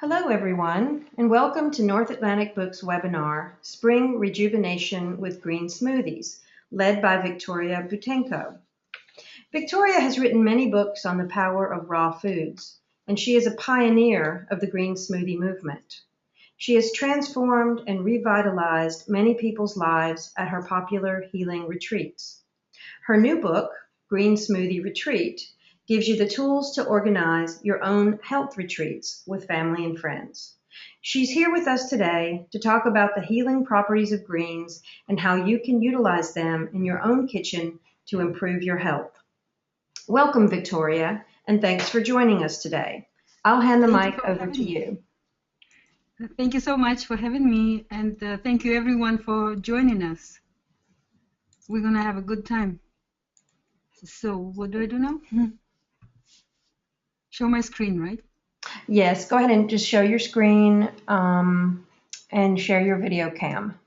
Hello, everyone, and welcome to North Atlantic Books webinar, Spring Rejuvenation with Green Smoothies, led by Victoria Boutenko. Victoria has written many books on the power of raw foods, and she is a pioneer of the green smoothie movement. She has transformed and revitalized many people's lives at her popular healing retreats. Her new book, Green Smoothie Retreat, gives you the tools to organize your own health retreats with family and friends. She's here with us today to talk about the healing properties of greens and how you can utilize them in your own kitchen to improve your health. Welcome, Victoria, and thanks for joining us today. I'll hand the mic over to you. Thank you so much for having me, and thank you everyone for joining us. We're going to have a good time. So what do I do now? Show my screen, right? Yes, go ahead and just show your screen and share your video cam.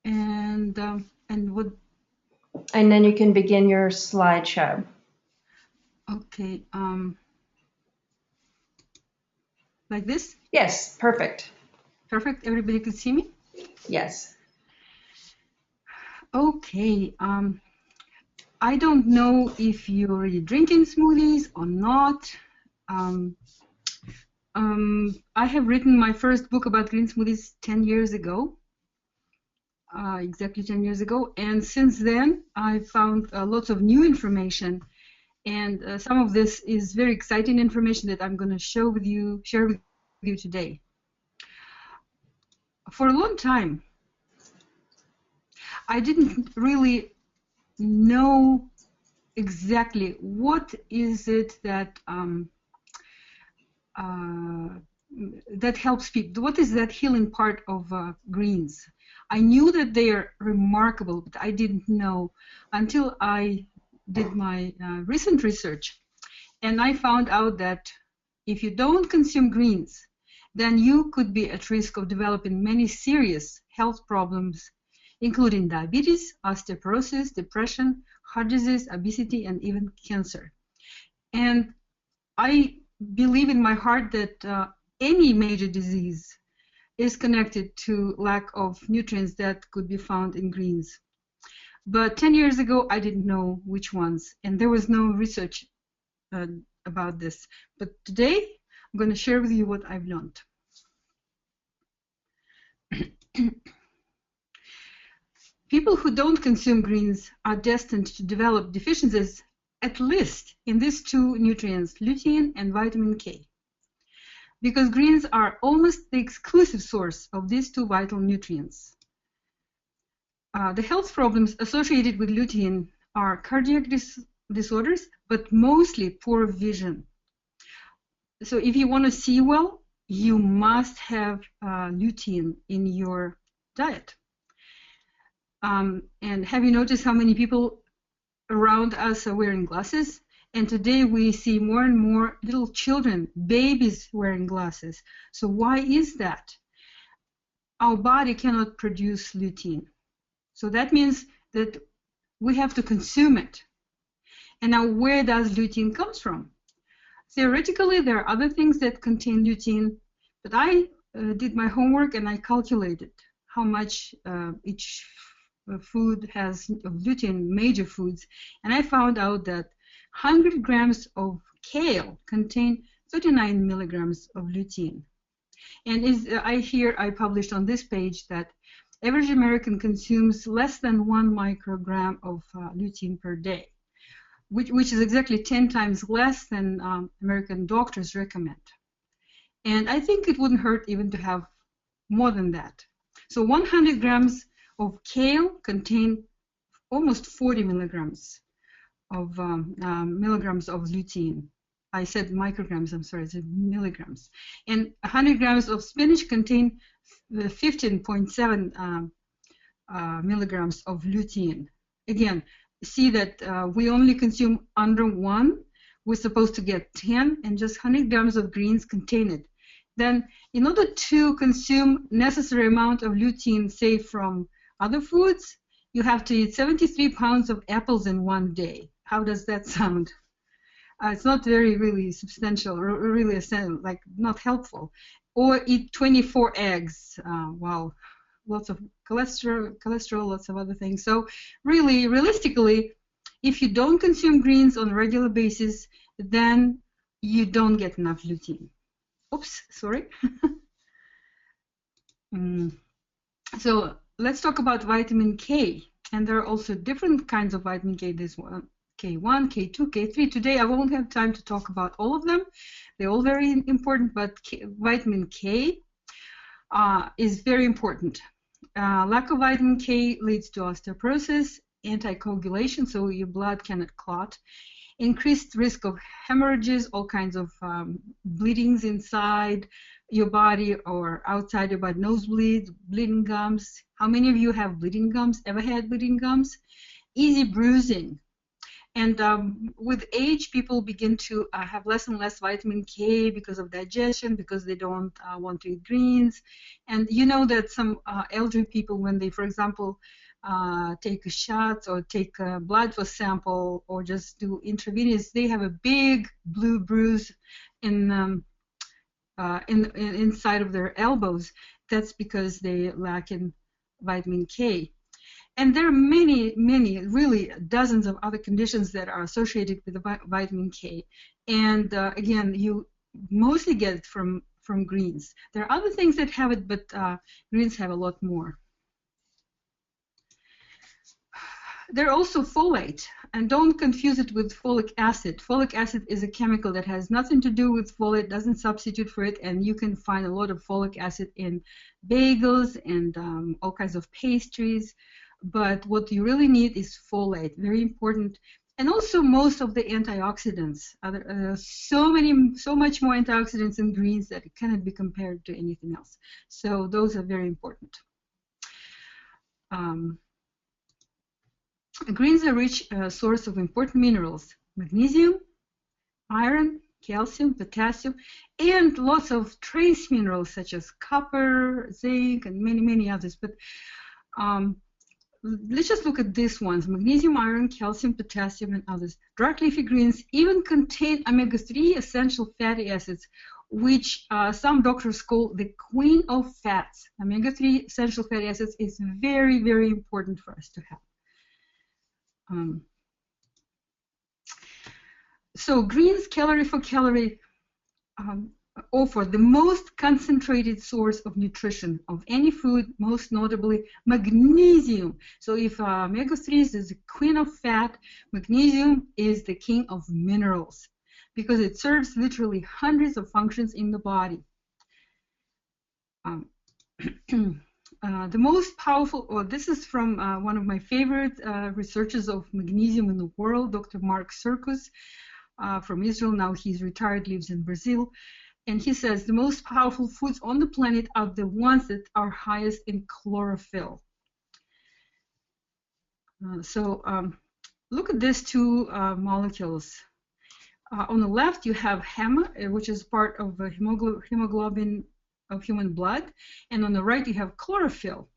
And what? And then you can begin your slideshow. Okay. Like this? Yes, perfect. Perfect. Everybody could see me? Yes. Okay. I don't know if you're already drinking smoothies or not. I have written my first book about green smoothies 10 years ago. Exactly 10 years ago, and since then I found lots of new information, and some of this is very exciting information that I'm going to share with you today. For a long time, I didn't really know exactly what is it that that helps people. What is that healing part of greens? I knew that they are remarkable, but I didn't know until I did my recent research, and I found out that if you don't consume greens, then you could be at risk of developing many serious health problems, including diabetes, osteoporosis, depression, heart disease, obesity, and even cancer. And I believe in my heart that any major disease is connected to lack of nutrients that could be found in greens. But 10 years ago, I didn't know which ones, and there was no research about this. But today, I'm going to share with you what I've learned. People who don't consume greens are destined to develop deficiencies at least in these two nutrients, lutein and vitamin K, because greens are almost the exclusive source of these two vital nutrients. The health problems associated with lutein are cardiac disorders, but mostly poor vision. So if you want to see well, you must have lutein in your diet. And have you noticed how many people around us are wearing glasses? And today we see more and more little children, babies wearing glasses. So why is that? Our body cannot produce lutein. So that means that we have to consume it. And now where does lutein come from? Theoretically, there are other things that contain lutein, but I did my homework and I calculated how much each food has of lutein, major foods, and I found out that 100 grams of kale contain 39 milligrams of lutein. And I published on this page that average American consumes less than 1 microgram of lutein per day, which is exactly 10 times less than American doctors recommend. And I think it wouldn't hurt even to have more than that. So 100 grams of kale contain almost 40 milligrams of lutein. I said micrograms, I'm sorry, I said milligrams. And 100 grams of spinach contain 15.7 milligrams of lutein. Again, see that we only consume under 1. We're supposed to get 10, and just 100 grams of greens contain it. Then, in order to consume necessary amount of lutein, say from other foods, you have to eat 73 pounds of apples in one day. How does that sound? It's not very really substantial, or really like not helpful. Or eat 24 eggs. Wow, lots of cholesterol, lots of other things. So really, realistically, if you don't consume greens on a regular basis, then you don't get enough lutein. Oops, sorry. So let's talk about vitamin K. And there are also different kinds of vitamin K. This one, K1, K2, K3. Today I won't have time to talk about all of them. They're all very important, but vitamin K is very important. Lack of vitamin K leads to osteoporosis, anticoagulation, so your blood cannot clot, increased risk of hemorrhages, all kinds of bleedings inside your body or outside your body, nosebleeds, bleeding gums. How many of you have bleeding gums? Ever had bleeding gums? Easy bruising. And with age, people begin to have less and less vitamin K because of digestion, because they don't want to eat greens. And you know that some elderly people, when they, for example, take a shot or take a blood for sample or just do intravenous, they have a big blue bruise in inside of their elbows. That's because they lack in vitamin K. And there are many, really dozens of other conditions that are associated with the vitamin K. And again, you mostly get it from greens. There are other things that have it, but greens have a lot more. There are also folate, and don't confuse it with folic acid. Folic acid is a chemical that has nothing to do with folate, doesn't substitute for it, and you can find a lot of folic acid in bagels and all kinds of pastries. But what you really need is folate, very important. And also most of the antioxidants. So much more antioxidants in greens that it cannot be compared to anything else. So those are very important. Greens are a rich source of important minerals: magnesium, iron, calcium, potassium, and lots of trace minerals such as copper, zinc, and many others. But let's just look at these ones: magnesium, iron, calcium, potassium, and others. Dark leafy greens even contain omega-3 essential fatty acids, which some doctors call the queen of fats. Omega-3 essential fatty acids is very, very important for us to have. So greens, calorie for calorie, offer the most concentrated source of nutrition of any food, most notably magnesium. So if omega-3 is the queen of fat, magnesium is the king of minerals, because it serves literally hundreds of functions in the body. The most powerful, this is from one of my favorite researchers of magnesium in the world, Dr. Mark Circus from Israel. Now he's retired, lives in Brazil. And he says the most powerful foods on the planet are the ones that are highest in chlorophyll. Look at these two molecules. On the left, you have heme, which is part of hemoglobin of human blood, and on the right you have chlorophyll.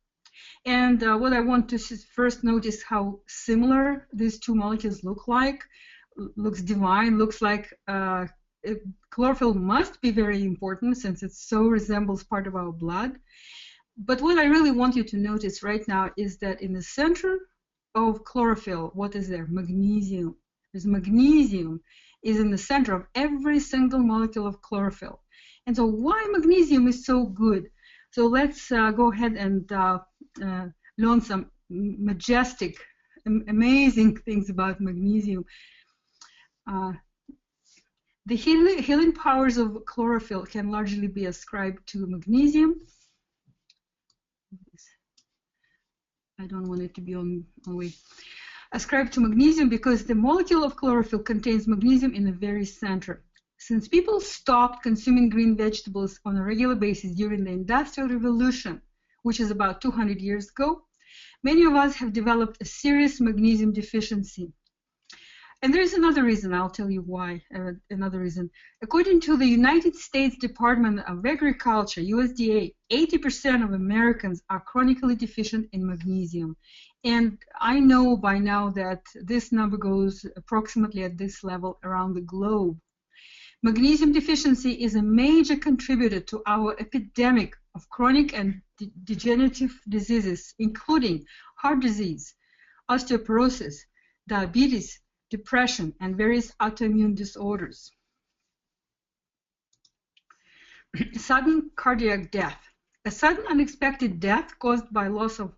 And what I want to first notice how similar these two molecules look like. Looks divine, looks like chlorophyll must be very important since it so resembles part of our blood. But what I really want you to notice right now is that in the center of chlorophyll, what is there? Magnesium. There's magnesium is in the center of every single molecule of chlorophyll. And so why magnesium is so good? So let's go ahead and learn some majestic, amazing things about magnesium. The healing powers of chlorophyll can largely be ascribed to magnesium. I don't want it to be on way. Ascribed to magnesium because the molecule of chlorophyll contains magnesium in the very center. Since people stopped consuming green vegetables on a regular basis during the Industrial Revolution, which is about 200 years ago, many of us have developed a serious magnesium deficiency. And there's another reason, I'll tell you why, another reason. According to the United States Department of Agriculture, USDA, 80% of Americans are chronically deficient in magnesium. And I know by now that this number goes approximately at this level around the globe. Magnesium deficiency is a major contributor to our epidemic of chronic and degenerative diseases, including heart disease, osteoporosis, diabetes, depression, and various autoimmune disorders. Sudden cardiac death. A sudden unexpected death caused by loss of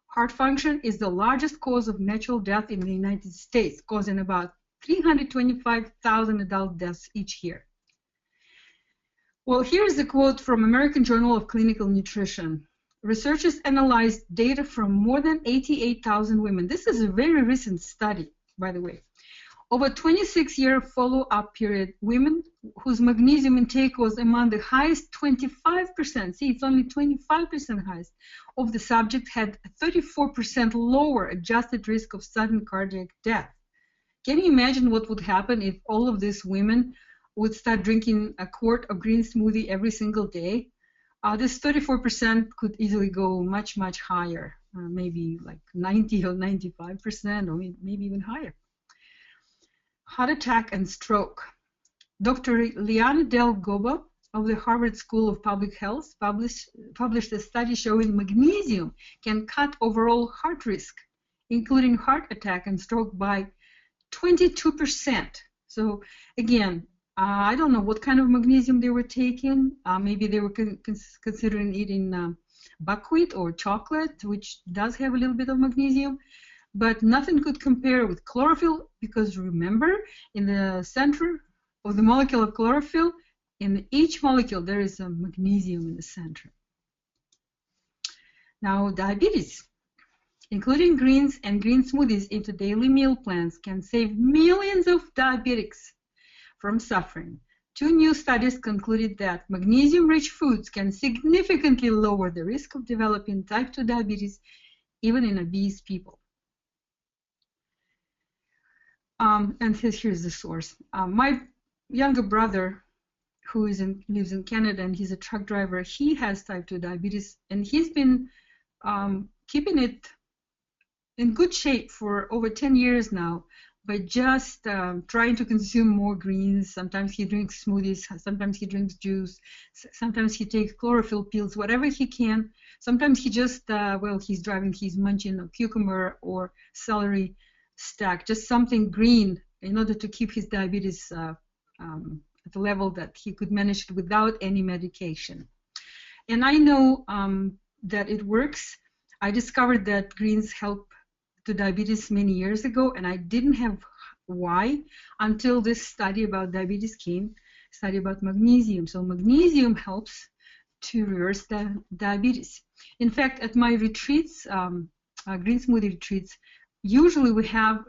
heart function is the largest cause of natural death in the United States, causing about 325,000 adult deaths each year. Well, here's a quote from American Journal of Clinical Nutrition. Researchers analyzed data from more than 88,000 women. This is a very recent study, by the way. Over a 26-year follow-up period, women whose magnesium intake was among the highest 25%, see, it's only 25% highest, of the subject had a 34% lower adjusted risk of sudden cardiac death. Can you imagine what would happen if all of these women would start drinking a quart of green smoothie every single day? This 34% could easily go much, much higher, maybe like 90 or 95%, or maybe even higher. Heart attack and stroke. Dr. Liana Del Goba of the Harvard School of Public Health published a study showing magnesium can cut overall heart risk, including heart attack and stroke, by 22%. So again, I don't know what kind of magnesium they were taking. Maybe they were considering eating buckwheat or chocolate, which does have a little bit of magnesium. But nothing could compare with chlorophyll, because remember, in the center of the molecule of chlorophyll, in each molecule there is a magnesium in the center. Now, diabetes, including greens and green smoothies into daily meal plans, can save millions of diabetics from suffering. Two new studies concluded that magnesium-rich foods can significantly lower the risk of developing type 2 diabetes, even in obese people. And here's the source. My younger brother, who lives in Canada, and he's a truck driver, he has type 2 diabetes, and he's been keeping it in good shape for over 10 years now by just trying to consume more greens. Sometimes he drinks smoothies, sometimes he drinks juice, sometimes he takes chlorophyll pills, whatever he can. Sometimes he just, while he's driving, he's munching a cucumber or celery stack, just something green, in order to keep his diabetes at the level that he could manage it without any medication. And I know that it works. I discovered that greens help to diabetes many years ago, and I didn't have why until this study about diabetes came, study about magnesium. So magnesium helps to reverse the diabetes. In fact, at my retreats, green smoothie retreats, usually we have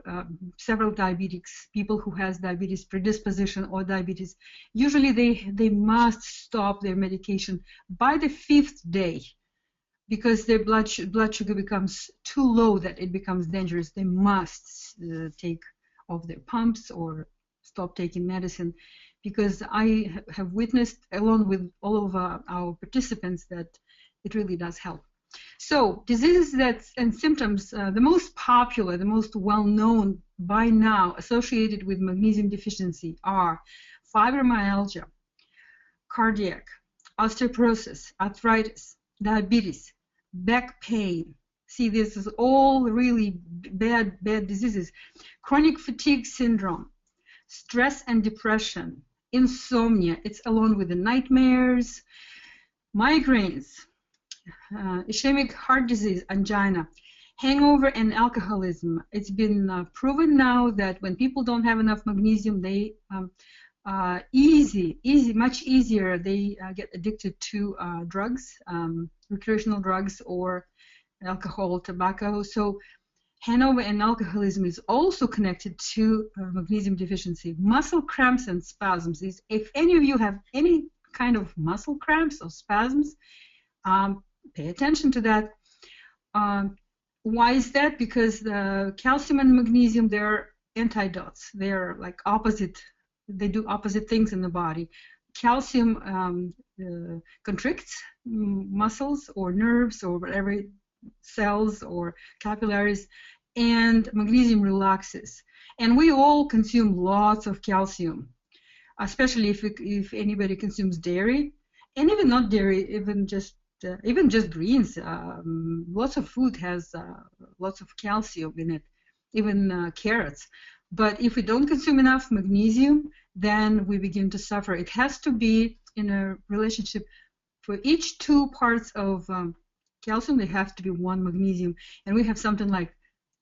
several diabetics, people who has diabetes predisposition or diabetes. Usually they must stop their medication by the 5th day, because their blood sugar becomes too low that it becomes dangerous. They must take off their pumps or stop taking medicine, because I have witnessed, along with all of our participants, that it really does help. So diseases and symptoms, the most popular, the most well-known by now associated with magnesium deficiency are fibromyalgia, cardiac, osteoporosis, arthritis, diabetes, back pain. See, this is all really bad diseases. Chronic fatigue syndrome, stress and depression, insomnia, it's along with the nightmares, migraines, ischemic heart disease, angina, hangover, and alcoholism. It's been proven now that when people don't have enough magnesium, they much easier, they get addicted to drugs, recreational drugs, or alcohol, tobacco. So hangover and alcoholism is also connected to magnesium deficiency. Muscle cramps and spasms. If any of you have any kind of muscle cramps or spasms, pay attention to that. Why is that? Because the calcium and magnesium, they're antidotes. They're like opposite. They do opposite things in the body. Calcium constricts muscles or nerves or whatever cells or capillaries, and magnesium relaxes. And we all consume lots of calcium, especially if anybody consumes dairy, and even not dairy, even just greens. Lots of food has lots of calcium in it, even carrots. But if we don't consume enough magnesium, then we begin to suffer. It has to be in a relationship. For each 2 parts of calcium, there has to be 1 magnesium, and we have something like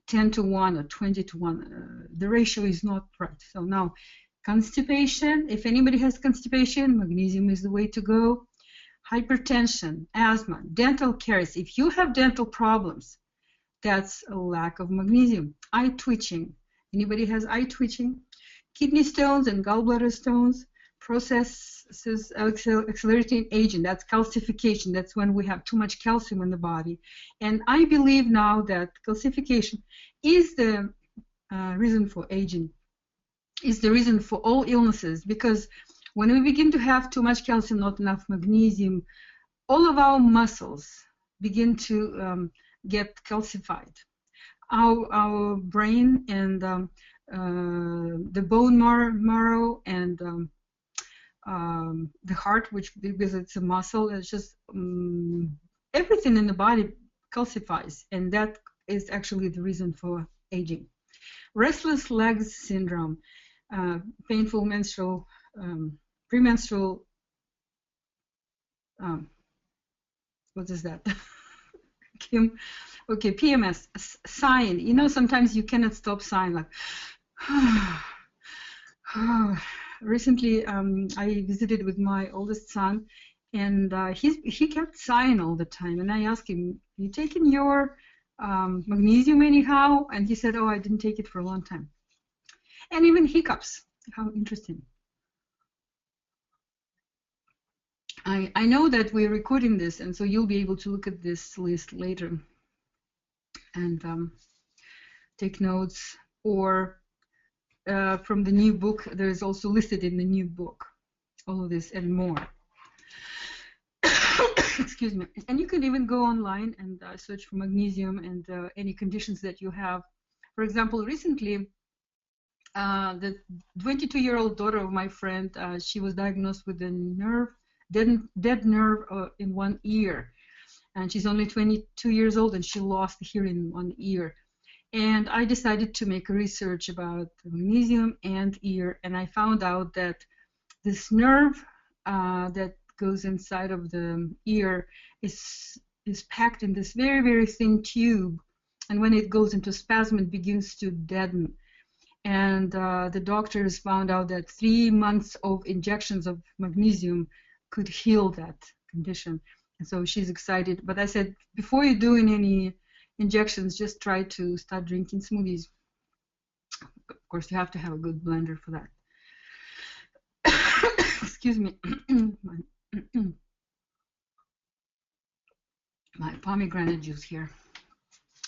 10 to 1 or 20 to 1. The ratio is not right. So now, constipation, if anybody has constipation, magnesium is the way to go. Hypertension, asthma, dental caries. If you have dental problems, that's a lack of magnesium. Eye twitching. Anybody has eye twitching? Kidney stones and gallbladder stones. Processes accelerating aging, that's calcification. That's when we have too much calcium in the body. And I believe now that calcification is the reason for aging, is the reason for all illnesses, because when we begin to have too much calcium, not enough magnesium, all of our muscles begin to get calcified. Our brain and the bone marrow and the heart, which because it's a muscle, it's just everything in the body calcifies, and that is actually the reason for aging. Restless legs syndrome, painful menstrual, premenstrual, what is that? Okay, PMS, sighing. You know, sometimes you cannot stop sighing, like. Recently, I visited with my oldest son, and he kept sighing all the time. And I asked him, "You taking your magnesium anyhow?" And he said, "Oh, I didn't take it for a long time." And even hiccups. How interesting. I know that we're recording this, and so you'll be able to look at this list later and take notes, or from the new book, there is also listed in the new book, all of this and more. Excuse me. And you can even go online and search for magnesium and any conditions that you have. For example, recently, the 22-year-old daughter of my friend, she was diagnosed with a dead nerve in one ear. And she's only 22 years old, and she lost the hearing in one ear. And I decided to make research about magnesium and ear, and I found out that this nerve that goes inside of the ear is packed in this very, very thin tube, and when it goes into spasm, it begins to deaden. And the doctors found out that 3 months of injections of magnesium could heal that condition. And so she's excited. But I said, before you're doing any injections, just try to start drinking smoothies. Of course, you have to have a good blender for that. Excuse me. My pomegranate juice here.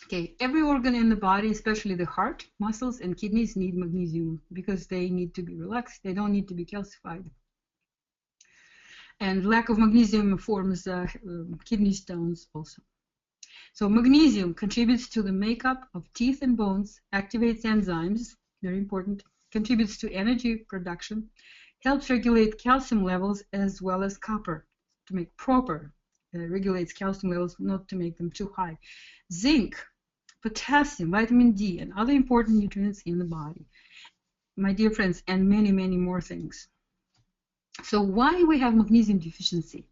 Okay, every organ in the body, especially the heart, muscles, and kidneys, need magnesium because they need to be relaxed. They don't need to be calcified. And lack of magnesium forms kidney stones also. So magnesium contributes to the makeup of teeth and bones, activates enzymes, very important, contributes to energy production, helps regulate calcium levels as well as copper to make proper, regulates calcium levels, not to make them too high. Zinc, potassium, vitamin D, and other important nutrients in the body. My dear friends, and many, many more things. So why we have magnesium deficiency?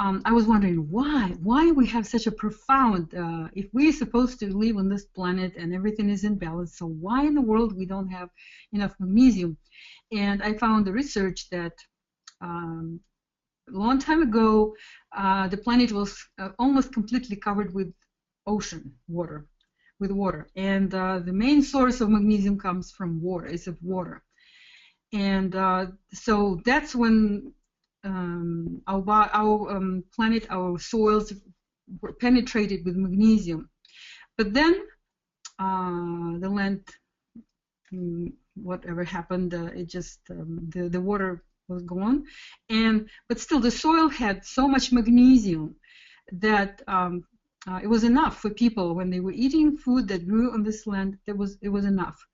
I was wondering why we have such a profound, if we're supposed to live on this planet and everything is in balance, so why in the world we don't have enough magnesium? And I found the research that a long time ago, the planet was almost completely covered with ocean water, and the main source of magnesium comes from water, is of water. And so that's when our planet, our soils were penetrated with magnesium. But then the land, whatever happened, it just, the water was gone. But still the soil had so much magnesium that It was enough for people when they were eating food that grew on this land. It was enough.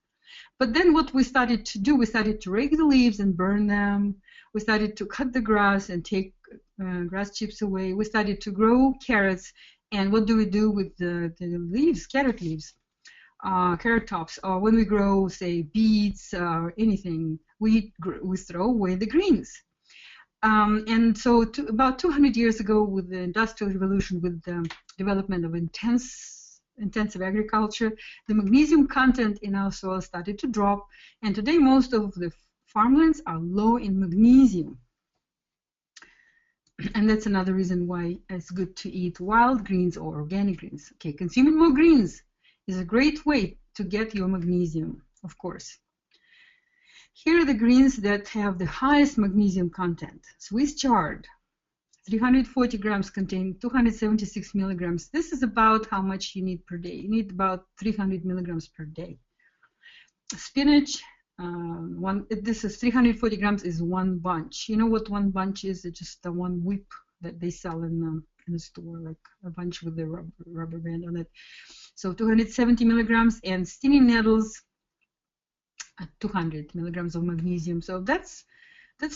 But then what we started to do, we started to rake the leaves and burn them. We started to cut the grass and take grass chips away. We started to grow carrots. And what do we do with the leaves, carrot leaves, carrot tops? Or when we grow, say, beets or anything, we throw away the greens. And so about 200 years ago, with the Industrial Revolution, with the development of intensive agriculture, the magnesium content in our soil started to drop. And today, most of the farmlands are low in magnesium. And that's another reason why it's good to eat wild greens or organic greens. Okay, consuming more greens is a great way to get your magnesium, of course. Here are the greens that have the highest magnesium content. Swiss chard, 340 grams contain 276 milligrams. This is about how much you need per day. You need about 300 milligrams per day. Spinach, this is 340 grams is one bunch. You know what one bunch is? It's just one whip that they sell in the store, like a bunch with the rubber band on it. So 270 milligrams, and stinging nettles, 200 milligrams of magnesium. So that's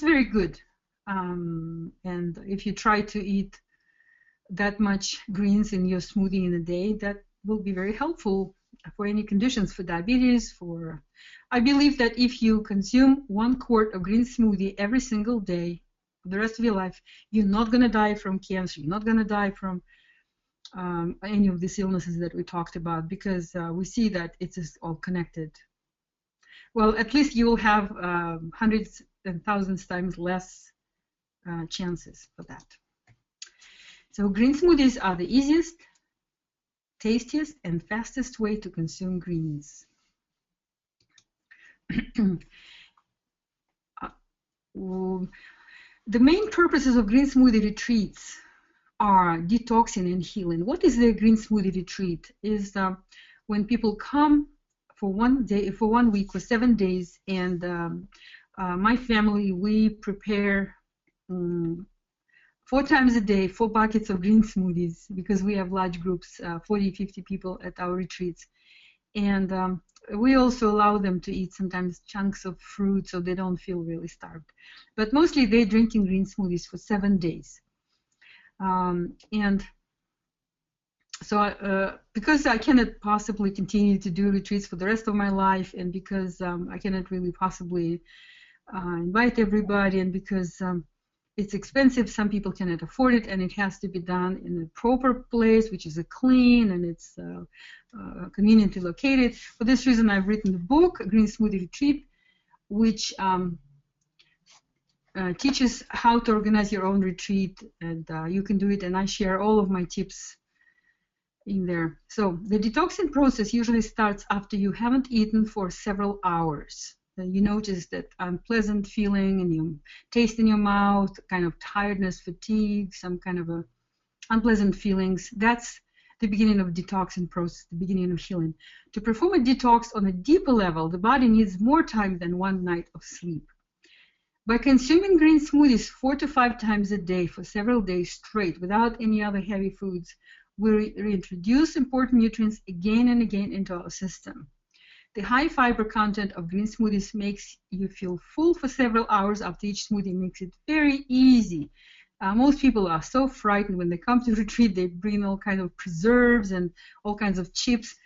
very good. And if you try to eat that much greens in your smoothie in a day, that will be very helpful for any conditions, for diabetes, for... I believe that if you consume 1 quart of green smoothie every single day for the rest of your life, you're not going to die from cancer. You're not going to die from any of these illnesses that we talked about, because we see that it is all connected. Well, at least you will have hundreds and thousands times less chances for that. So green smoothies are the easiest, tastiest, and fastest way to consume greens. The main purposes of green smoothie retreats are detoxing and healing. What is the green smoothie retreat? Is when people come for 1 day, for 1 week, for 7 days, and my family, we prepare 4 times a day 4 buckets of green smoothies, because we have large groups, 40, 50 people at our retreats. And we also allow them to eat sometimes chunks of fruit so they don't feel really starved. But mostly they're drinking green smoothies for 7 days. And so because I cannot possibly continue to do retreats for the rest of my life, and because I cannot really possibly invite everybody, and because it's expensive, some people cannot afford it, and it has to be done in a proper place, which is clean, and it's conveniently located. For this reason, I've written the book, Green Smoothie Retreat, which teaches how to organize your own retreat, and you can do it, and I share all of my tips in there. So the detoxing process usually starts after you haven't eaten for several hours. You notice that unpleasant feeling and you taste in your mouth, kind of tiredness, fatigue, some kind of unpleasant feelings. That's the beginning of detoxing process, the beginning of healing. To perform a detox on a deeper level, the body needs more time than 1 night of sleep. By consuming green smoothies 4 to 5 times a day for several days straight without any other heavy foods, we reintroduce important nutrients again and again into our system. The high fiber content of green smoothies makes you feel full for several hours after each smoothie, makes it very easy. Most people are so frightened when they come to retreat. They bring all kinds of preserves and all kinds of chips,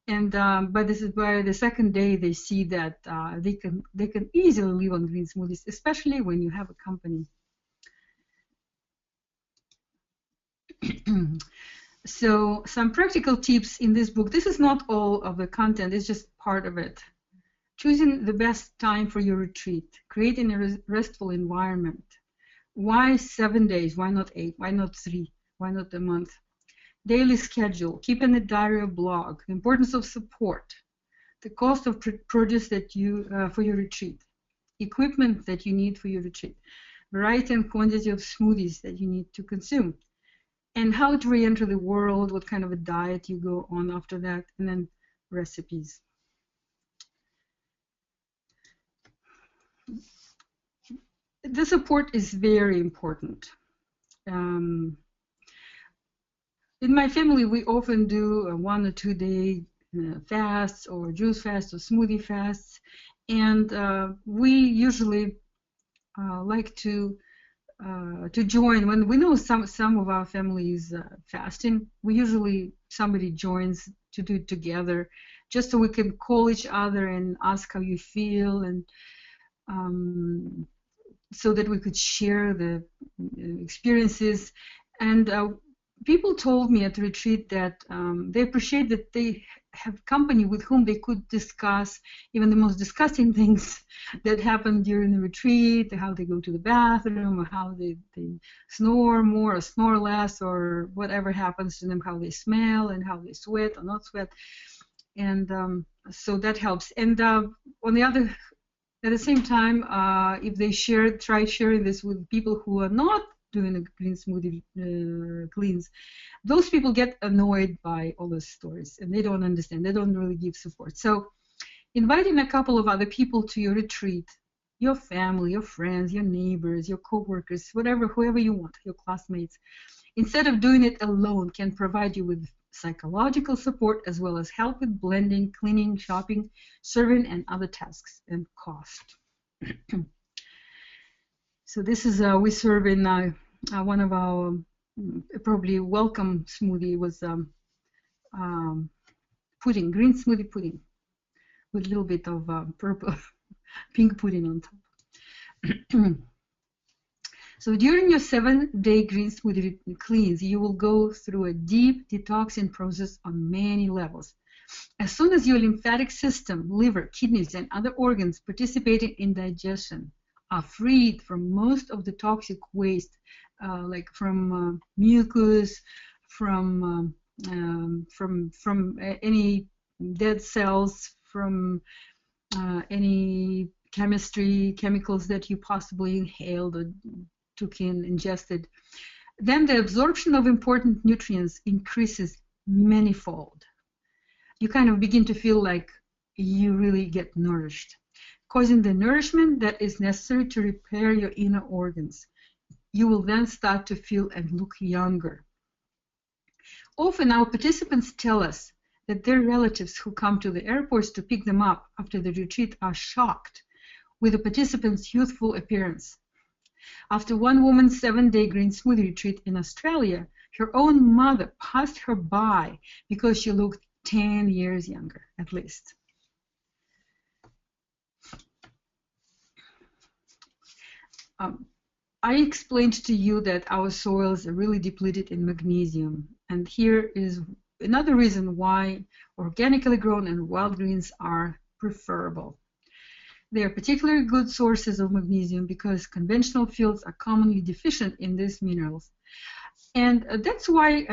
and by the second day they see that they can easily live on green smoothies, especially when you have a company. So some practical tips in this book. This is not all of the content, it's just part of it. Choosing the best time for your retreat, creating a restful environment. Why 7 days? Why not 8? Why not 3? Why not a month? Daily schedule, keeping a diary or blog, the importance of support, the cost of produce that you for your retreat, equipment that you need for your retreat, variety and quantity of smoothies that you need to consume, and how to re-enter the world, what kind of a diet you go on after that, and then recipes. The support is very important. In my family, we often do a 1 or 2 day fasts or juice fasts or smoothie fasts, and we usually like to join when we know some of our family is fasting. We usually somebody joins to do it together, just so we can call each other and ask how you feel, and so that we could share the experiences. And people told me at the retreat that they appreciate that they have company with whom they could discuss even the most disgusting things that happen during the retreat, how they go to the bathroom, or how they snore more or snore less, or whatever happens to them, how they smell and how they sweat or not sweat. And so that helps. And on the other, at the same time, if they try sharing this with people who are not doing a green smoothie cleanse, those people get annoyed by all those stories, and they don't understand. They don't really give support. So inviting a couple of other people to your retreat, your family, your friends, your neighbors, your co-workers, whoever you want, your classmates, instead of doing it alone, can provide you with psychological support as well as help with blending, cleaning, shopping, serving, and other tasks and cost. So this is we serve in one of our probably welcome smoothie was pudding, green smoothie pudding with a little bit of purple, pink pudding on top. So during your 7-day green smoothie cleanse, you will go through a deep detoxing process on many levels. As soon as your lymphatic system, liver, kidneys, and other organs participating in digestion are freed from most of the toxic waste, like from mucus, from any dead cells, from any chemicals that you possibly inhaled or took in, ingested, then the absorption of important nutrients increases manifold. You kind of begin to feel like you really get nourished, causing the nourishment that is necessary to repair your inner organs. You will then start to feel and look younger. Often our participants tell us that their relatives who come to the airports to pick them up after the retreat are shocked with the participants' youthful appearance. After one woman's 7-day green smoothie retreat in Australia, her own mother passed her by because she looked 10 years younger, at least. I explained to you that our soils are really depleted in magnesium, and here is another reason why organically grown and wild greens are preferable. They are particularly good sources of magnesium because conventional fields are commonly deficient in these minerals. And that's why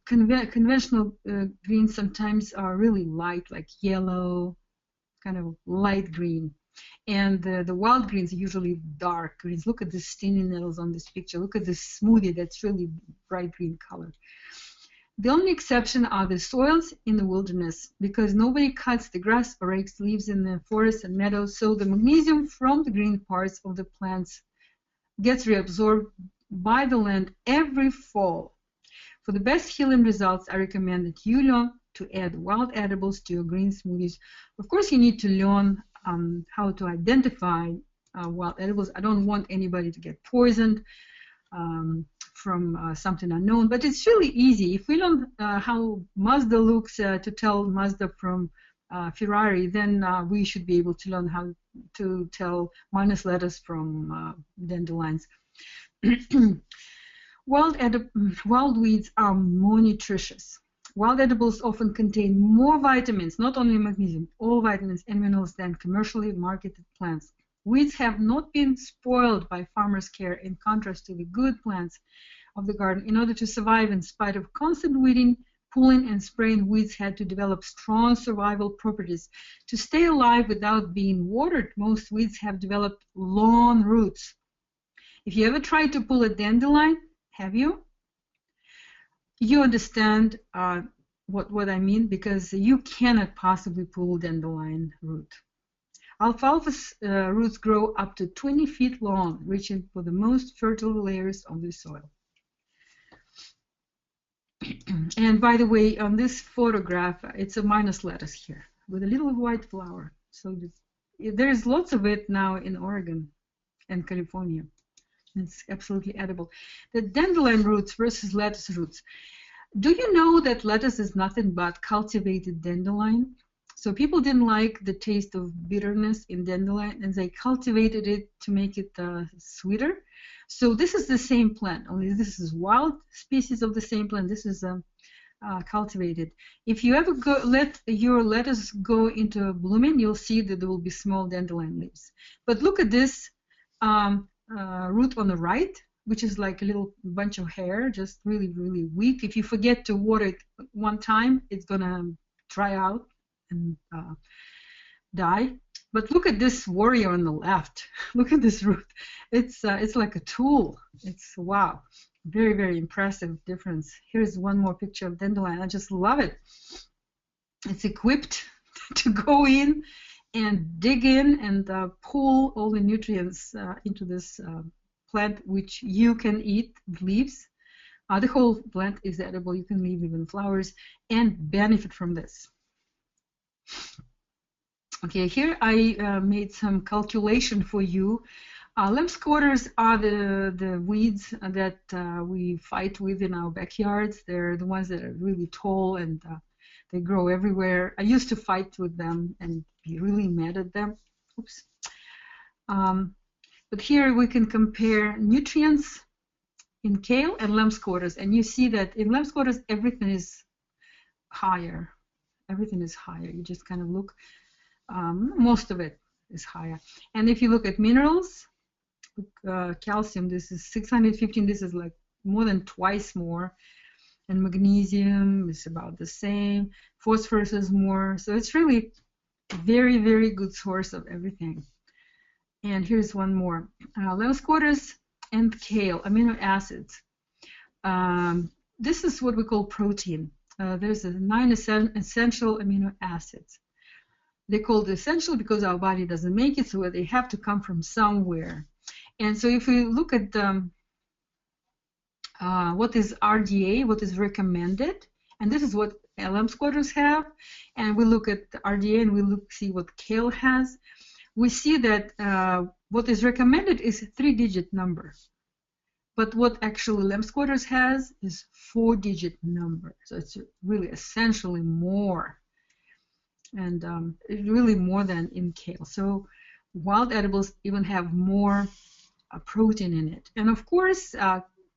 conventional greens sometimes are really light, like yellow, kind of light green. And the wild greens are usually dark greens. Look at the stinging nettles on this picture. Look at this smoothie that's really bright green color. The only exception are the soils in the wilderness, because nobody cuts the grass or rakes leaves in the forests and meadows, so the magnesium from the green parts of the plants gets reabsorbed by the land every fall. For the best healing results, I recommend that you learn to add wild edibles to your green smoothies. Of course, you need to learn how to identify wild edibles. I don't want anybody to get poisoned from something unknown, but it's really easy. If we learn how Mazda looks to tell Mazda from Ferrari, then we should be able to learn how to tell minus letters from dandelions. Wild weeds are more nutritious. Wild edibles often contain more vitamins, not only magnesium, all vitamins and minerals, than commercially marketed plants. Weeds have not been spoiled by farmers' care, in contrast to the good plants of the garden. In order to survive in spite of constant weeding, pulling, and spraying, weeds had to develop strong survival properties. To stay alive without being watered, most weeds have developed long roots. If you ever tried to pull a dandelion, have you? You understand what I mean, because you cannot possibly pull dandelion root. Alfalfa's roots grow up to 20 feet long, reaching for the most fertile layers of the soil. And by the way, on this photograph, it's a minus lettuce here with a little white flower. So there's lots of it now in Oregon and California. It's absolutely edible. The dandelion roots versus lettuce roots. Do you know that lettuce is nothing but cultivated dandelion? So people didn't like the taste of bitterness in dandelion, and they cultivated it to make it sweeter. So this is the same plant, only this is wild species of the same plant. This is cultivated. If you ever let your lettuce go into blooming, you'll see that there will be small dandelion leaves. But look at this root on the right, which is like a little bunch of hair, just really, really weak. If you forget to water it one time, it's gonna dry out and die. But look at this warrior on the left. Look at this root. It's like a tool. It's wow, very, very impressive difference. Here's one more picture of dandelion. I just love it. It's equipped to go in and dig in and pull all the nutrients into this plant, which you can eat leaves. The whole plant is edible. You can leave even flowers and benefit from this. Okay, here I made some calculation for you. Lamb squatters are the weeds that we fight with in our backyards. They're the ones that are really tall and they grow everywhere. I used to fight with them and be really mad at them. Oops. But here we can compare nutrients in kale and lamb squatters, and you see that in lamb squatters everything is higher. Everything is higher. You just kind of look. Most of it is higher. And if you look at minerals, calcium, this is 615. This is like more than twice more. And magnesium is about the same. Phosphorus is more. So it's really a very, very good source of everything. And here's one more. Lamb squatters and kale, amino acids. This is what we call protein. There's 9 essential amino acids. They call it essential because our body doesn't make it, so they have to come from somewhere. And so if we look at what is RDA, what is recommended, and this is what lamb squatters have, and we look at the RDA and we see what kale has, we see that what is recommended is a 3-digit number. But what actually lamb squatters has is 4-digit number. So it's really essentially more. And really more than in kale. So wild edibles even have more protein in it. And of course,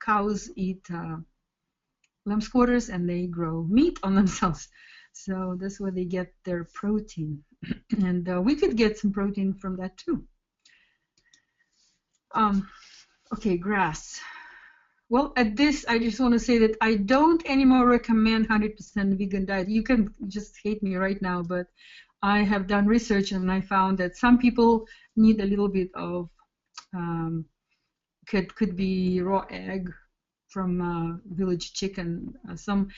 cows eat lamb squatters and they grow meat on themselves. So that's where they get their protein. And we could get some protein from that too. Okay, grass. Well, at this, I just want to say that I don't anymore recommend 100% vegan diet. You can just hate me right now, but I have done research and I found that some people need a little bit of, could be raw egg from village chicken, some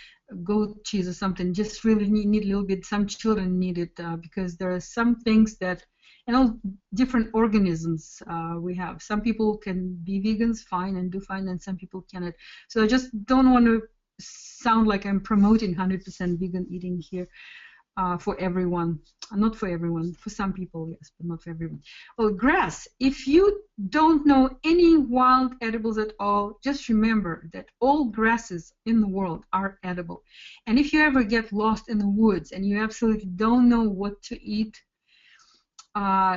goat cheese or something, just really need a little bit. Some children need it because there are some things that, and all different organisms we have. Some people can be vegans fine and do fine, and some people cannot. So I just don't want to sound like I'm promoting 100% vegan eating here for everyone. Not for everyone, for some people, yes, but not for everyone. Well, grass. If you don't know any wild edibles at all, just remember that all grasses in the world are edible. And if you ever get lost in the woods and you absolutely don't know what to eat,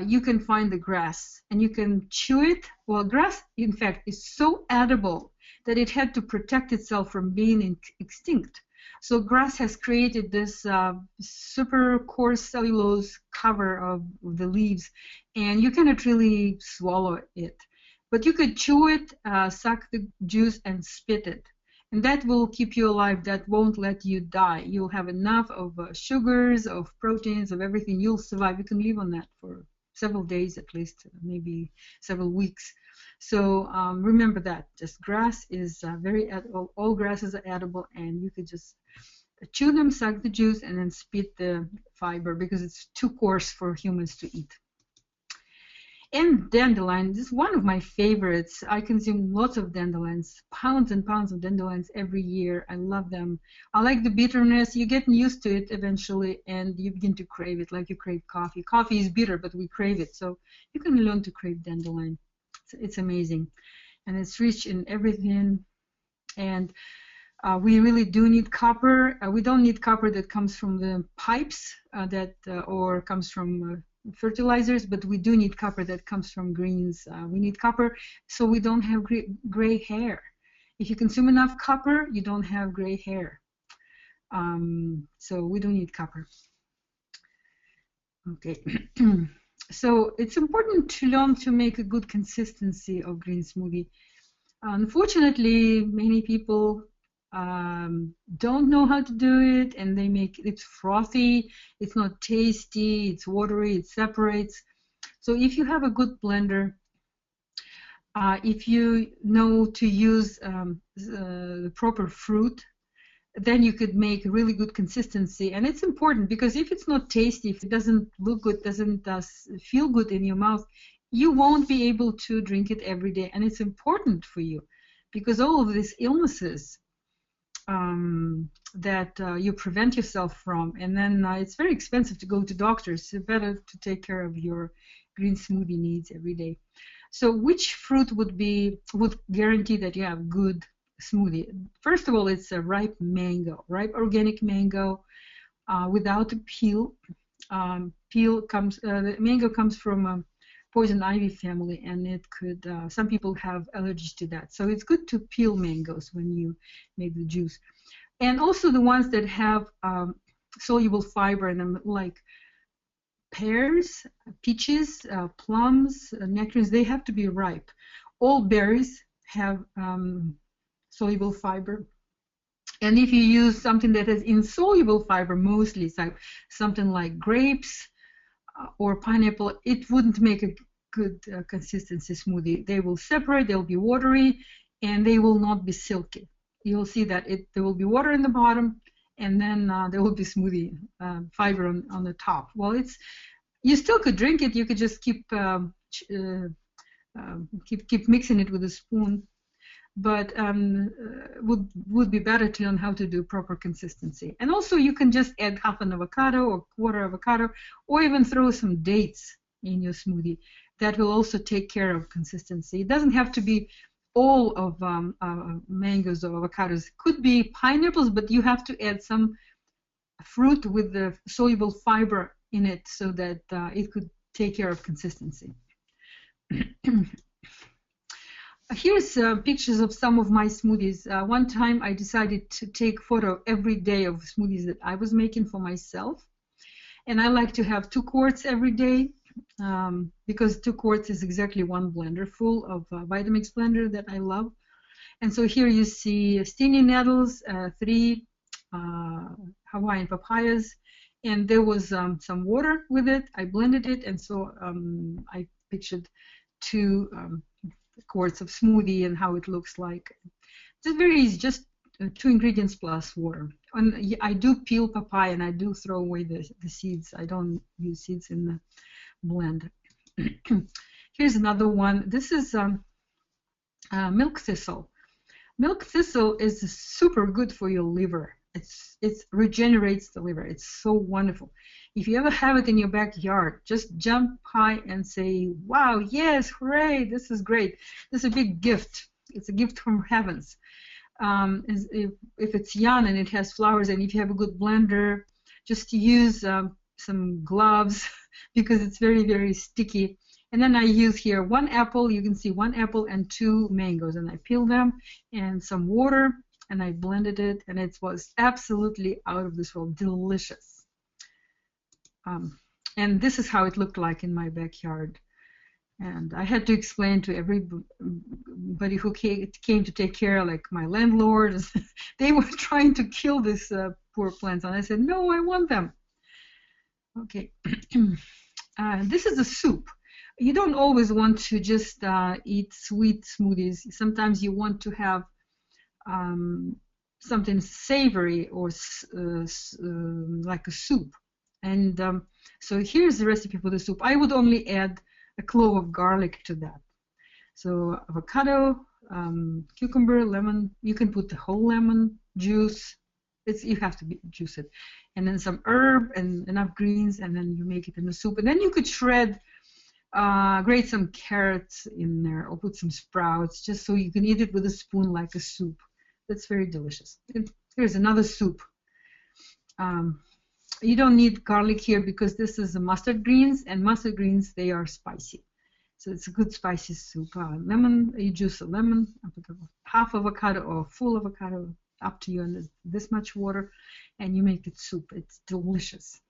you can find the grass and you can chew it. Well, grass, in fact, is so edible that it had to protect itself from being extinct. So grass has created this super coarse cellulose cover of the leaves, and you cannot really swallow it. But you could chew it, suck the juice, and spit it. And that will keep you alive. That won't let you die. You'll have enough of sugars, of proteins, of everything. You'll survive. You can live on that for several days at least, maybe several weeks. So remember that. Just grass is very edible. All grasses are edible, and you could just chew them, suck the juice, and then spit the fiber because it's too coarse for humans to eat. And dandelion is one of my favorites. I consume lots of dandelions, pounds and pounds of dandelions every year. I love them. I like the bitterness. You get used to it eventually, and you begin to crave it, like you crave coffee. Coffee is bitter, but we crave it. So you can learn to crave dandelion. It's amazing. And it's rich in everything. And we really do need copper. We don't need copper that comes from the pipes or comes from fertilizers, but we do need copper that comes from greens. We need copper so we don't have gray hair. If you consume enough copper, you don't have gray hair. So we do need copper. Okay. So it's important to learn to make a good consistency of green smoothie. Unfortunately, many people don't know how to do it, and they make it frothy, it's not tasty, it's watery, it separates. So if you have a good blender, if you know to use the proper fruit, then you could make really good consistency. And it's important because if it's not tasty, if it doesn't look good, doesn't feel good in your mouth, you won't be able to drink it every day. And it's important for you because all of these illnesses that you prevent yourself from, and then it's very expensive to go to doctors. So better to take care of your green smoothie needs every day. So which fruit would guarantee that you have good smoothie? First of all, it's a ripe mango, ripe organic mango without a peel. The mango comes from poison ivy family, and it could some people have allergies to that, so it's good to peel mangoes when you make the juice. And also the ones that have soluble fiber in them, like pears, peaches, plums, nectarines, they have to be ripe. All berries have soluble fiber. And if you use something that has insoluble fiber, mostly something like grapes or pineapple, it wouldn't make a good consistency smoothie. They will separate, they'll be watery, and they will not be silky. You'll see that there will be water in the bottom, and then there will be smoothie fiber on the top. Well, you still could drink it. You could just keep mixing it with a spoon, but would be better to learn how to do proper consistency. And also you can just add half an avocado or quarter avocado, or even throw some dates in your smoothie. That will also take care of consistency. It doesn't have to be all of mangoes or avocados. It could be pineapples, but you have to add some fruit with the soluble fiber in it so that it could take care of consistency. Here's pictures of some of my smoothies. One time I decided to take photo every day of smoothies that I was making for myself. And I like to have 2 quarts every day because 2 quarts is exactly 1 blender full of Vitamix blender that I love. And so here you see stinging nettles, 3 Hawaiian papayas, and there was some water with it. I blended it, and so I pictured 2 quarts of smoothie and how it looks like. It's very easy, just 2 ingredients plus water. And I do peel papaya, and I do throw away the seeds. I don't use seeds in the blend. Here's another one. This is milk thistle. Milk thistle is super good for your liver. It regenerates the liver. It's so wonderful. If you ever have it in your backyard, just jump high and say, wow, yes, hooray, this is great. This is a big gift. It's a gift from heavens. If it's young and it has flowers, and if you have a good blender, just use some gloves because it's very, very sticky. And then I use here 1 apple. You can see 1 apple and 2 mangoes, and I peel them, and some water, and I blended it, and it was absolutely out of this world delicious. And this is how it looked like in my backyard. And I had to explain to everybody who came to take care, like my landlord, they were trying to kill these poor plants, and I said, no, I want them. Okay, this is a soup. You don't always want to just eat sweet smoothies. Sometimes you want to have something savory or like a soup. And so here's the recipe for the soup. I would only add a clove of garlic to that. So avocado, cucumber, lemon. You can put the whole lemon juice. You have to juice it, and then some herb and enough greens, and then you make it in the soup. And then you could grate some carrots in there, or put some sprouts, just so you can eat it with a spoon like a soup. That's very delicious. And here's another soup. You don't need garlic here because this is the mustard greens, and mustard greens, they are spicy. So it's a good spicy soup. Lemon, you juice a lemon, half avocado or full avocado, up to you, and this much water, and you make it soup. It's delicious.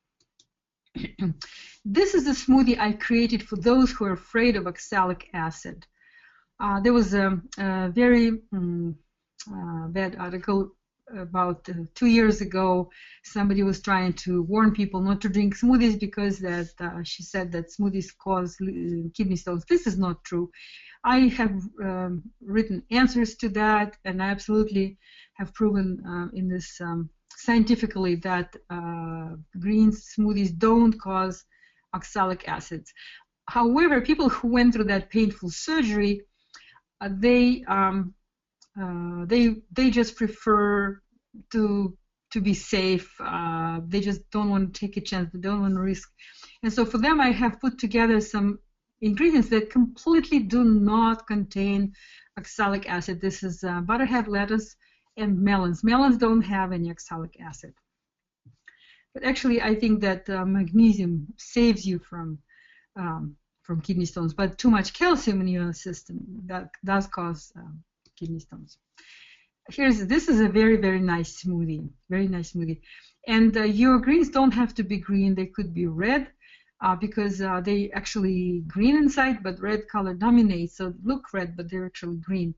This is a smoothie I created for those who are afraid of oxalic acid. There was a very bad article about 2 years ago. Somebody was trying to warn people not to drink smoothies because she said that smoothies cause kidney stones. This is not true. I have written answers to that, and I absolutely have proven in this scientifically that green smoothies don't cause oxalic acids. However, people who went through that painful surgery, they just prefer to be safe. They just don't want to take a chance. They don't want to risk. And so for them, I have put together some ingredients that completely do not contain oxalic acid. This is butterhead lettuce and melons. Melons don't have any oxalic acid. But actually, I think that magnesium saves you from kidney stones. But too much calcium in your system, that does cause kidney stones. This is a very, very nice smoothie. Very nice smoothie. And your greens don't have to be green. They could be red. Because they actually green inside, but red color dominates. So look red, but they're actually green.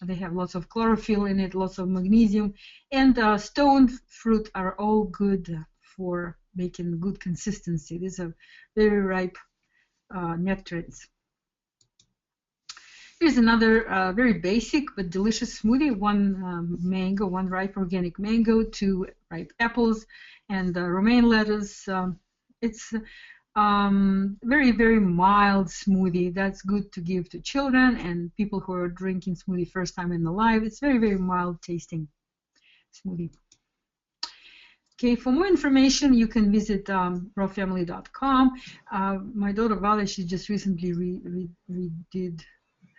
They have lots of chlorophyll in it, lots of magnesium, and stone fruit are all good for making good consistency. These are very ripe nectarines. Here's another very basic but delicious smoothie. One ripe organic mango, 2 ripe apples, and romaine lettuce. It's very, very mild smoothie. That's good to give to children and people who are drinking smoothie first time in their life. It's very, very mild tasting smoothie. Okay, for more information, you can visit rawfamily.com. My daughter Vale, she just recently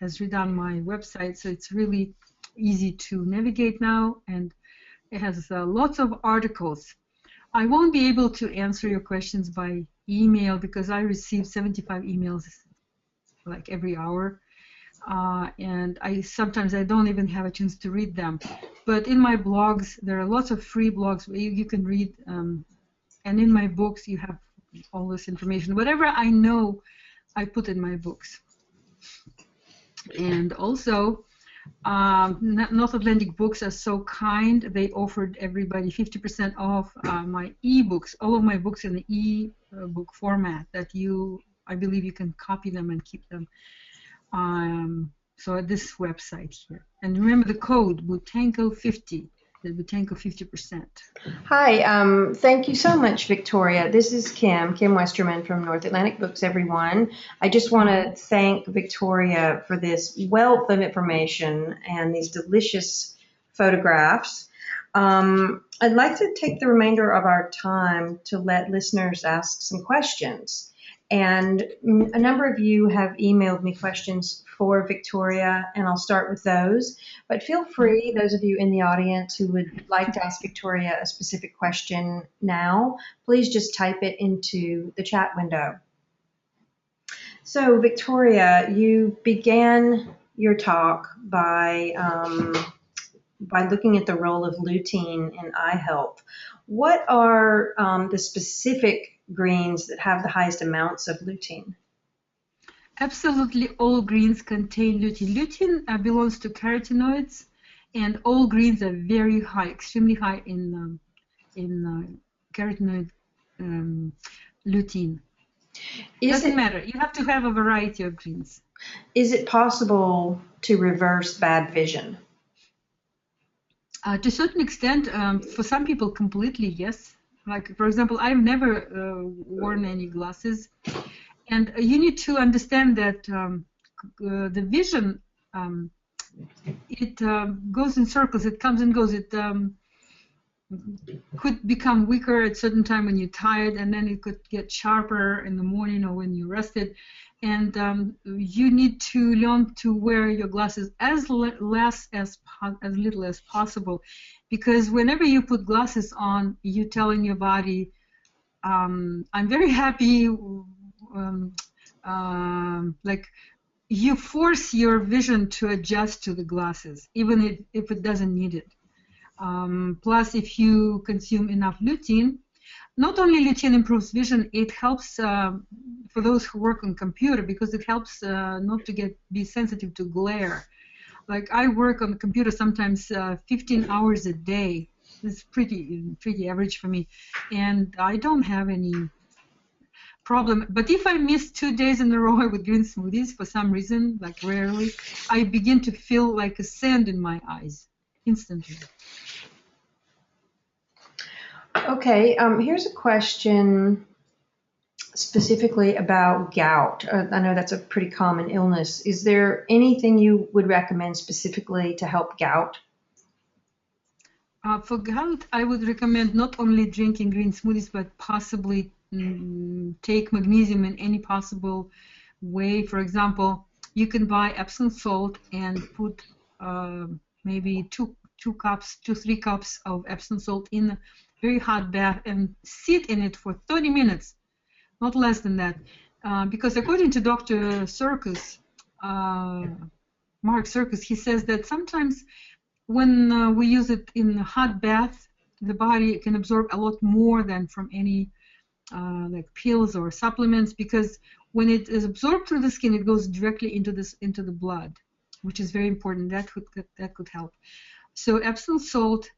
has redone my website, so it's really easy to navigate now, and it has lots of articles. I won't be able to answer your questions by email because I receive 75 emails like every hour, and sometimes I don't even have a chance to read them. But in my blogs, there are lots of free blogs where you can read, and in my books you have all this information. Whatever I know, I put in my books. And also, North Atlantic Books are so kind. They offered everybody 50% off my e-books, all of my books in the e-book format that I believe you can copy them and keep them. So at this website here. And remember the code, Boutenko50, the Boutenko 50%. Hi, thank you so much, Victoria. This is Kim Westerman from North Atlantic Books, everyone. I just want to thank Victoria for this wealth of information and these delicious photographs. I'd like to take the remainder of our time to let listeners ask some questions. And a number of you have emailed me questions for Victoria, and I'll start with those. But feel free, those of you in the audience who would like to ask Victoria a specific question now, please just type it into the chat window. So, Victoria, you began your talk by looking at the role of lutein in eye health. What are the specific greens that have the highest amounts of lutein? Absolutely, all greens contain lutein. Lutein belongs to carotenoids, and all greens are very high, extremely high in carotenoid lutein. Doesn't matter. You have to have a variety of greens. Is it possible to reverse bad vision? To a certain extent, for some people, completely yes. Like, for example, I've never worn any glasses, And you need to understand that the vision, it goes in circles. It comes and goes. It could become weaker at certain time when you're tired, and then it could get sharper in the morning or when you're rested. And you need to learn to wear your glasses as little as possible, because whenever you put glasses on, you're telling your body, I'm very happy. Like, you force your vision to adjust to the glasses, even if it doesn't need it. Plus, if you consume enough lutein, not only lutein improves vision, it helps for those who work on computer, because it helps not to be sensitive to glare. Like, I work on the computer sometimes 15 hours a day. It's pretty average for me, and I don't have any problem. But if I miss 2 days in a row with green smoothies for some reason, like rarely, I begin to feel like a sand in my eyes instantly. Okay, here's a question specifically about gout. I know that's a pretty common illness. Is there anything you would recommend specifically to help gout? For gout, I would recommend not only drinking green smoothies, but possibly take magnesium in any possible way. For example, you can buy Epsom salt and put maybe 3 cups of Epsom salt in a very hot bath and sit in it for 30 minutes, not less than that. Because according to Dr. Circus, Mark Circus, he says that sometimes when we use it in a hot bath, the body can absorb a lot more than from any like pills or supplements, because when it is absorbed through the skin, it goes directly into the blood, which is very important. That could help. So Epsom salt.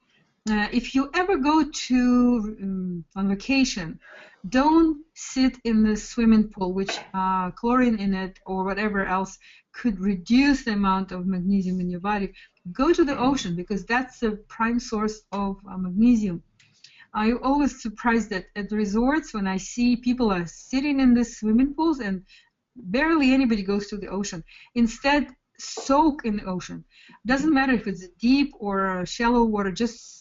If you ever go to on vacation, don't sit in the swimming pool, which chlorine in it or whatever else could reduce the amount of magnesium in your body. Go to the ocean, because that's the prime source of magnesium. I'm always surprised that at the resorts, when I see people are sitting in the swimming pools and barely anybody goes to the ocean. Instead, soak in the ocean. Doesn't matter if it's deep or shallow water, just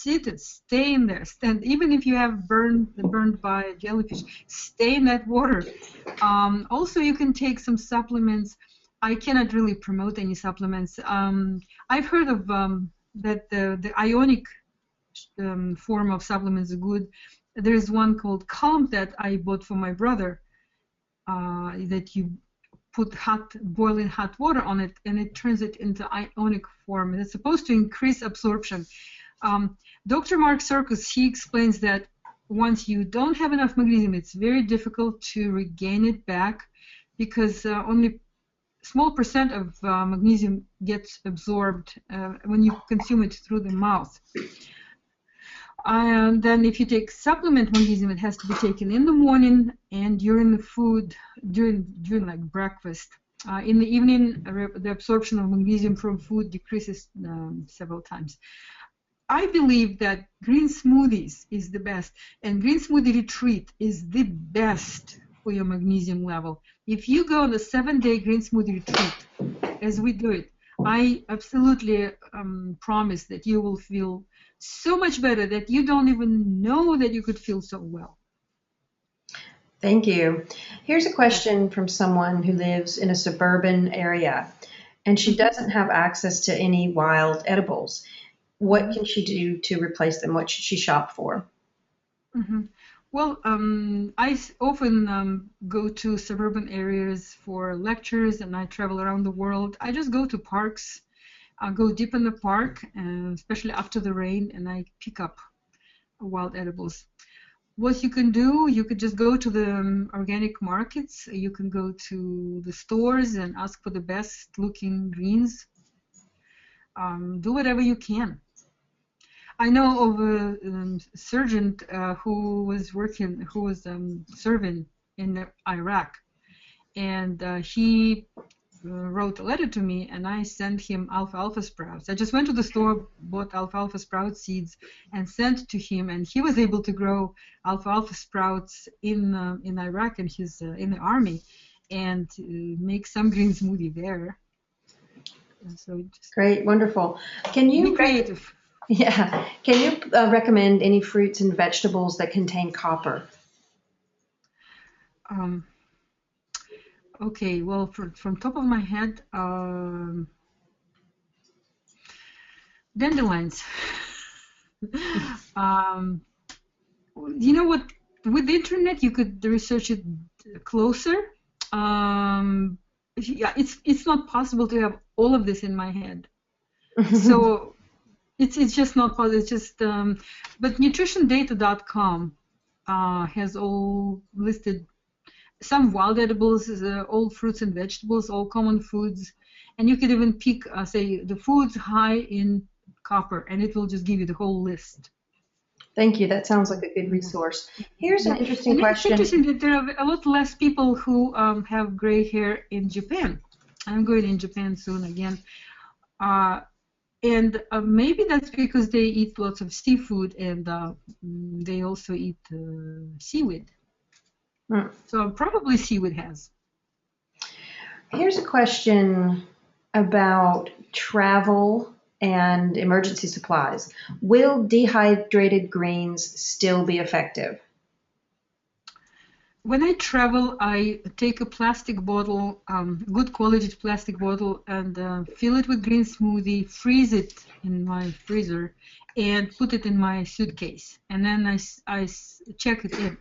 sit and stay in there. Stand, even if you have burned by a jellyfish, stay in that water. Also, you can take some supplements. I cannot really promote any supplements. I've heard of that the ionic form of supplements is good. There's one called Calm that I bought for my brother, that you put boiling hot water on it, and it turns it into ionic form. And it's supposed to increase absorption. Dr. Mark Circus, he explains that once you don't have enough magnesium, it's very difficult to regain it back, because only small percent of magnesium gets absorbed when you consume it through the mouth. And then if you take supplement magnesium, it has to be taken in the morning and during the food, during like breakfast. In the evening, the absorption of magnesium from food decreases several times. I believe that green smoothies is the best, and green smoothie retreat is the best for your magnesium level. If you go on the 7-day green smoothie retreat, as we do it, I absolutely promise that you will feel so much better that you don't even know that you could feel so well. Thank you. Here's a question from someone who lives in a suburban area, and she doesn't have access to any wild edibles. What can she do to replace them? What should she shop for? Well, I often go to suburban areas for lectures, and I travel around the world. I just go to parks. I go deep in the park, especially after the rain, and I pick up wild edibles. What you can do, you could just go to the organic markets. You can go to the stores and ask for the best looking greens. Do whatever you can. I know of a surgeon who was serving in Iraq, and he wrote a letter to me, and I sent him alfalfa sprouts. I just went to the store, bought alfalfa sprout seeds, and sent to him, and he was able to grow alfalfa sprouts in Iraq, and he's in the army, and make some green smoothie there. And so just Great, wonderful. Can you be creative. Yeah. Can you recommend any fruits and vegetables that contain copper? Okay, well, from top of my head, dandelions. You know what? With the internet, you could research it closer. Yeah, it's not possible to have all of this in my head. So it's just not possible. It's just but nutritiondata.com has all listed, some wild edibles, all fruits and vegetables, all common foods, and you could even pick, say, the foods high in copper, and it will just give you the whole list. Thank you. That sounds like a good resource. Here's an interesting question. It's interesting that there are a lot less people who have gray hair in Japan. I'm going in Japan soon again. And maybe that's because they eat lots of seafood, and they also eat seaweed. So probably seaweed has. Here's a question about travel and emergency supplies. Will dehydrated greens still be effective? When I travel, I take a plastic bottle, good quality plastic bottle, and fill it with green smoothie, freeze it in my freezer, and put it in my suitcase. And then I check it in.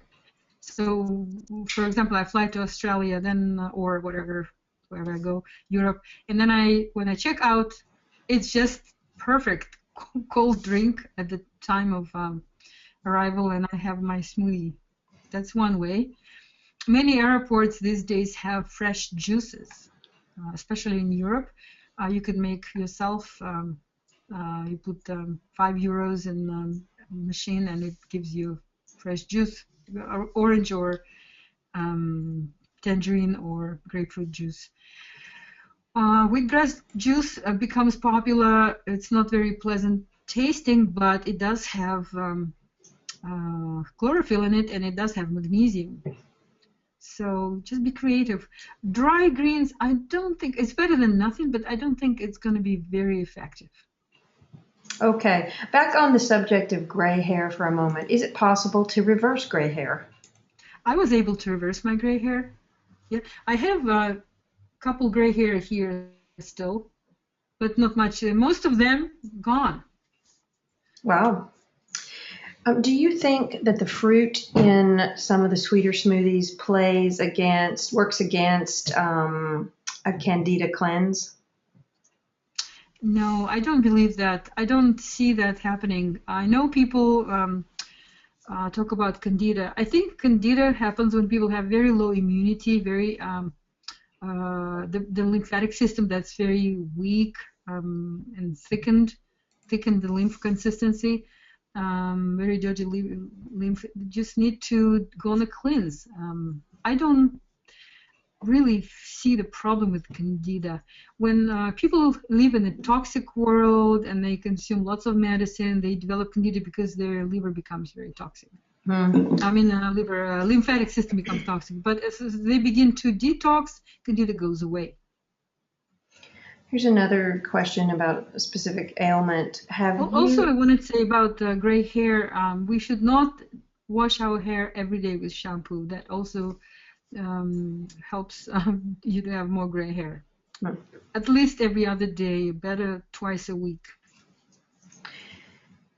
So, for example, I fly to Australia, then or wherever I go, Europe, and then when I check out, it's just perfect cold drink at the time of arrival, and I have my smoothie. That's one way. Many airports these days have fresh juices, especially in Europe. You could make yourself. You put €5 in a machine, and it gives you fresh juice, orange or tangerine or grapefruit juice. Wheatgrass juice becomes popular. It's not very pleasant tasting, but it does have chlorophyll in it, and it does have magnesium. So just be creative. Dry greens, I don't think it's better than nothing, but I don't think it's going to be very effective. Okay, back on the subject of gray hair for a moment. Is it possible to reverse gray hair? I was able to reverse my gray hair. Yeah, I have a couple gray hair here still, but not much. Most of them gone. Wow. Do you think that the fruit in some of the sweeter smoothies works against a Candida cleanse? No, I don't believe that. I don't see that happening. I know people talk about Candida. I think Candida happens when people have very low immunity, very the lymphatic system that's very weak and thickened the lymph consistency. Very dirty lymph. Just need to go on a cleanse. I don't really see the problem with Candida. When people live in a toxic world and they consume lots of medicine, they develop Candida because their liver becomes very toxic. I mean, lymphatic system becomes toxic. But as they begin to detox, Candida goes away. Here's another question about a specific ailment. Also, I wanted to say about gray hair, we should not wash our hair every day with shampoo. That also helps you to have more gray hair. At least every other day, better twice a week.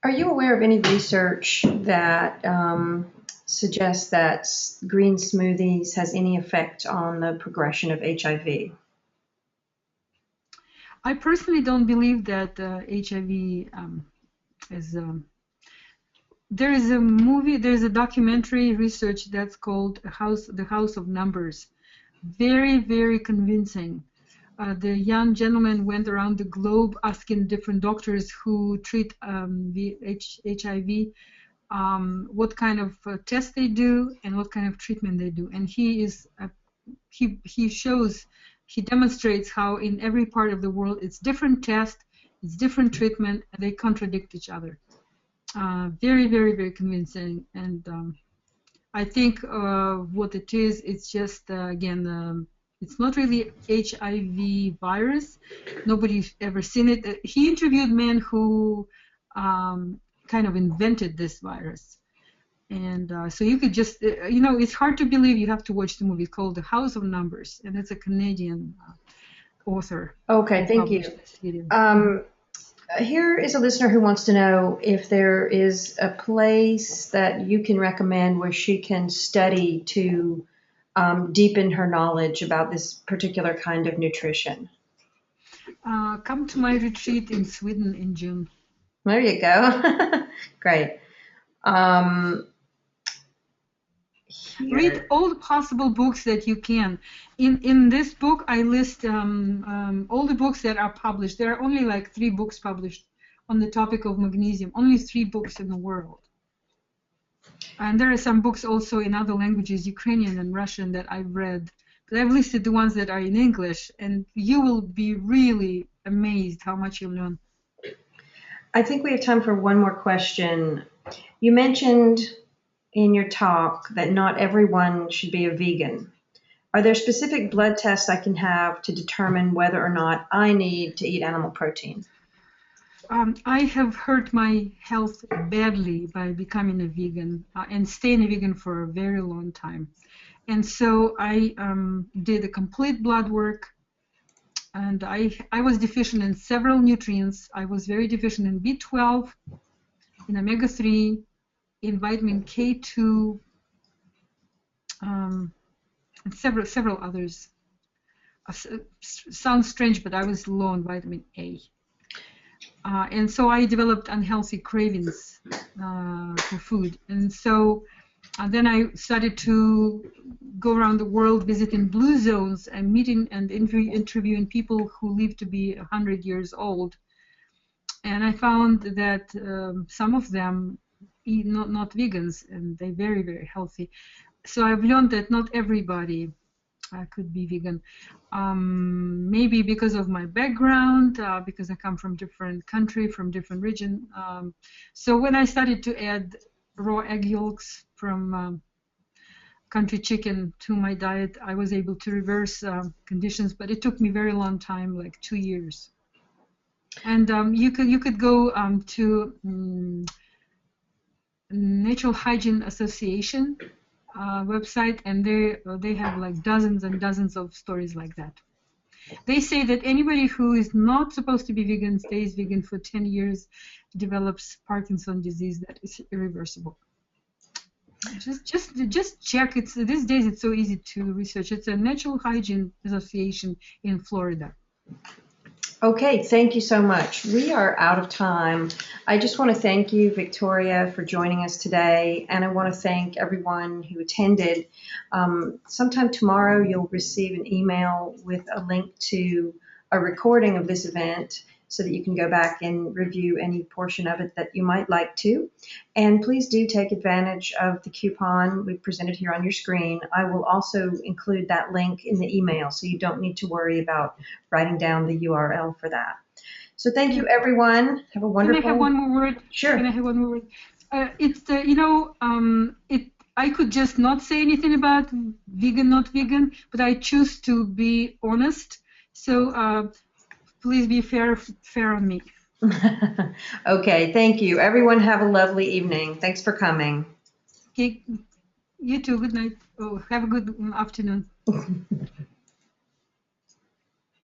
Are you aware of any research that suggests that green smoothies has any effect on the progression of HIV? I personally don't believe that HIV is. There is a movie, there's a documentary research that's called The House of Numbers. Very, very convincing. The young gentleman went around the globe asking different doctors who treat the HIV what kind of test they do and what kind of treatment they do. And he shows he demonstrates how in every part of the world it's different test, it's different treatment, and they contradict each other. Very, very, very convincing. And I think what it is, it's just, again, it's not really HIV virus. Nobody's ever seen it. He interviewed men who kind of invented this virus. And so you could just, it's hard to believe. You have to watch the movie called The House of Numbers, and it's a Canadian author. Okay, thank you. Here is a listener who wants to know if there is a place that you can recommend where she can study to deepen her knowledge about this particular kind of nutrition. Come to my retreat in Sweden in June. There you go. Great. Read all the possible books that you can. In this book, I list all the books that are published. There are only like 3 books published on the topic of magnesium. Only 3 books in the world. And there are some books also in other languages, Ukrainian and Russian, that I've read. But I've listed the ones that are in English, and you will be really amazed how much you learn. I think we have time for one more question. You mentioned in your talk that not everyone should be a vegan. Are there specific blood tests I can have to determine whether or not I need to eat animal protein? I have hurt my health badly by becoming a vegan and staying a vegan for a very long time. And so I did a complete blood work, and I was deficient in several nutrients. I was very deficient in B12, in omega-3, in vitamin K2, and several others. Sounds strange, but I was low on vitamin A. And so I developed unhealthy cravings for food. And so then I started to go around the world visiting blue zones and meeting and interviewing people who live to be 100 years old. And I found that some of them eat not vegans, and they're very, very healthy. So I've learned that not everybody could be vegan. Maybe because of my background, because I come from different country, from different region. So when I started to add raw egg yolks from country chicken to my diet, I was able to reverse conditions, but it took me a very long time, like 2 years. And you could go to Natural Hygiene Association website, and they have like dozens and dozens of stories like that. They say that anybody who is not supposed to be vegan, stays vegan for 10 years, develops Parkinson's disease that is irreversible. Just check. These days it's so easy to research. It's a Natural Hygiene Association in Florida. Okay, thank you so much. We are out of time. I just want to thank you, Victoria, for joining us today, and I want to thank everyone who attended. Sometime tomorrow you'll receive an email with a link to a recording of this event so that you can go back and review any portion of it that you might like to. And please do take advantage of the coupon we presented here on your screen. I will also include that link in the email, so you don't need to worry about writing down the URL for that. So thank you, everyone. Have a wonderful... Can I have one more word? Sure. Can I have one more word? I could just not say anything about vegan, not vegan, but I choose to be honest. So please be fair on me. Okay, thank you. Everyone have a lovely evening. Thanks for coming. Okay, you too. Good night. Oh, have a good afternoon.